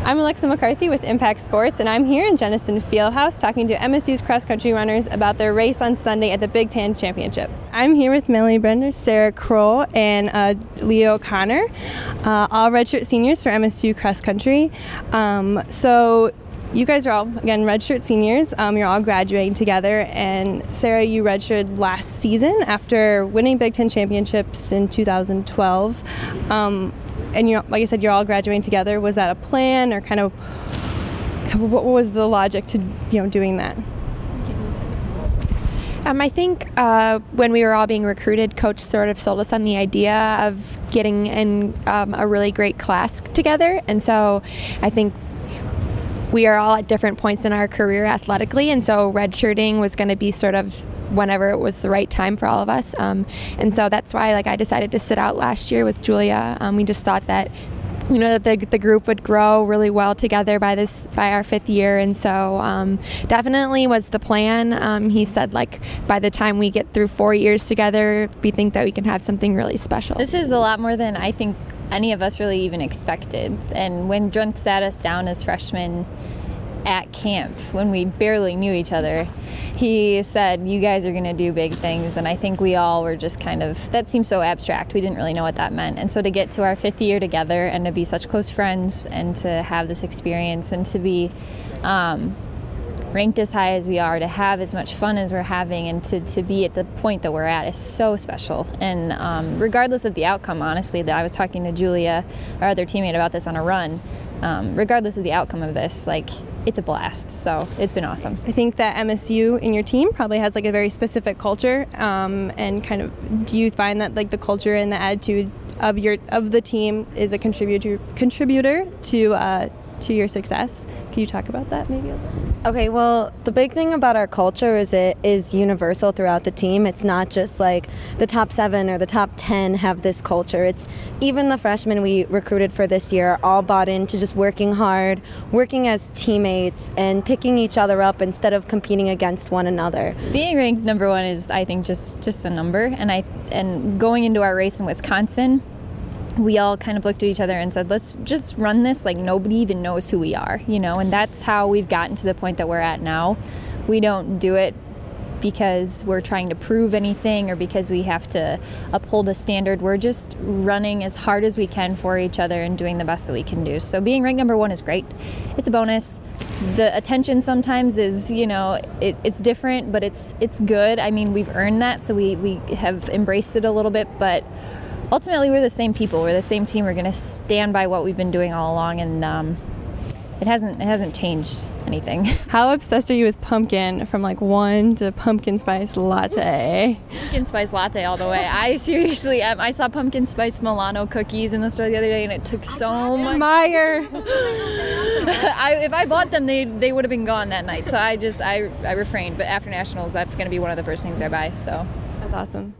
I'm Alexa McCarthy with Impact Sports, and I'm here in Jenison Fieldhouse talking to MSU's cross-country runners about their race on Sunday at the Big Ten Championship. I'm here with Melanie Bender, Sara, Kroll, and Leah O'Connor, all redshirt seniors for MSU cross-country. So you guys are all, again, redshirt seniors. You're all graduating together, and Sara, you redshirted last season after winning Big Ten championships in 2012. And like I said, you're all graduating together. Was that a plan, or kind of what was the logic to doing that? I think when we were all being recruited, Coach sort of sold us on the idea of getting in a really great class together, and so I think we are all at different points in our career athletically, and so redshirting was going to be sort of whenever it was the right time for all of us, and so that's why I decided to sit out last year with Julia. We just thought that that the group would grow really well together by our fifth year, and so definitely was the plan. He said by the time we get through 4 years together, we think that we can have something really special. This is a lot more than I think any of us really even expected. And when John sat us down as freshmen at camp, when we barely knew each other, he said, "You guys are going to do big things." And I think we all were just that seemed so abstract. We didn't really know what that meant. And so to get to our fifth year together and to be such close friends and to have this experience and to be ranked as high as we are, to have as much fun as we're having, and to be at the point that we're at is so special. And regardless of the outcome, honestly, that I was talking to Julia, our other teammate, about this on a run, regardless of the outcome of this, it's a blast. So it's been awesome. I think that MSU in your team probably has a very specific culture, and do you find that the culture and the attitude of the team is a contributor to your success? Can you talk about that maybe a little? Okay, well, the big thing about our culture is it is universal throughout the team. It's not just the top 7 or the top 10 have this culture. It's even the freshmen we recruited for this year are all bought into just working hard, working as teammates, and picking each other up instead of competing against one another. Being ranked number 1 is, I think, just a number. And going into our race in Wisconsin, we all kind of looked at each other and said, let's just run this like nobody even knows who we are, and that's how we've gotten to the point that we're at now. We don't do it because we're trying to prove anything or because we have to uphold a standard. We're just running as hard as we can for each other and doing the best that we can do. So being ranked number 1 is great. It's a bonus. The attention sometimes is, it's different, but it's good. I mean, we've earned that, so we have embraced it a little bit, but ultimately, we're the same people. We're the same team. We're going to stand by what we've been doing all along, and it hasn't changed anything. How obsessed are you with pumpkin, from 1 to pumpkin spice latte? Pumpkin spice latte all the way. I seriously am. I saw pumpkin spice Milano cookies in the store the other day, and it took so much. Meyer. If I bought them, they would have been gone that night. So I refrained. But after nationals, that's going to be one of the first things I buy. So that's awesome.